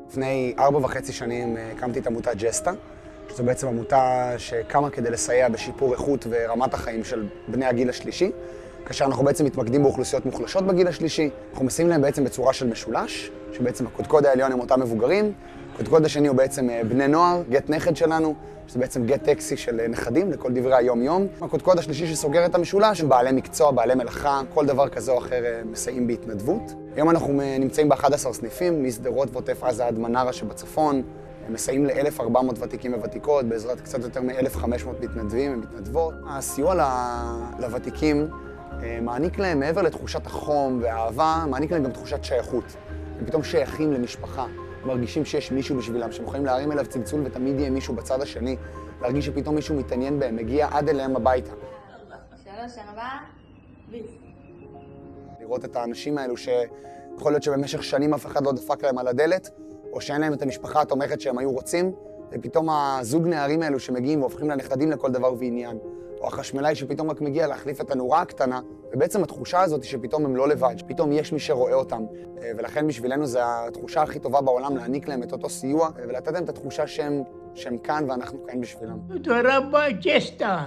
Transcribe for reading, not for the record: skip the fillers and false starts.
לפני 4.5 שנים הקמתי את עמותת ג'סטה, שזו בעצם עמותה שקמה כדי לסייע בשיפור איכות ורמת החיים של בני הגיל השלישי, כאשר אנחנו בעצם מתמקדים באוכלוסיות מוחלשות בגיל השלישי. אנחנו מסייעים להם בעצם בצורה של משולש, שבעצם הקודקוד העליון הם אותם מבוגרים, הקודקוד השני הוא בעצם בני נוער, גט נכד שלנו, שזה בעצם גט טקסי של נכדים לכל דברי היום-יום. הקודקוד השלישי שסוגר את המשולש הם בעלי מקצוע, בעלי מלאכה, כל דבר כזה או אחר מסייעים בהתנדבות. היום אנחנו נמצאים ב-11 סניפים, משדרות ועוטף עזה עד מנרה שבצפון. הם מסייעים ל-1,400 ותיקים וותיקות, בעזרת קצת יותר מ-1,500 מתנדבים ומתנדבות. הסיוע לוותיקים מעניק להם מעבר לתחושת החום והאהבה, מעניק להם גם תחושת שייכות. הם פתאום שייכים למשפחה, מרגישים שיש מישהו בשבילם, שהם יכולים להרים אליו צלצול ותמיד יהיה מישהו בצד השני, להרגיש שפתאום מישהו מתעניין בהם, מגיע עד אליהם הביתה. 3, 4, ביס. לראות את האנשים האלו שיכול להיות שבמשך שנים אף אחד לא דפק להם על הדלת, או שאין להם את המשפחה התומכת שהם היו רוצים, ופתאום הזוג נערים האלו שמגיעים והופכים לנכדים לכל דבר ועניין, או החשמלאי שפתאום רק מגיע להחליף את הנורה הקטנה, ובעצם התחושה הזאת שפתאום הם לא לבד, שפתאום יש מי שרואה אותם. ולכן בשבילנו זו התחושה הכי טובה בעולם, להעניק להם את אותו סיוע, ולתת להם את התחושה שהם כאן ואנחנו כאן בשבילם. תודה רבה, ג'סטה.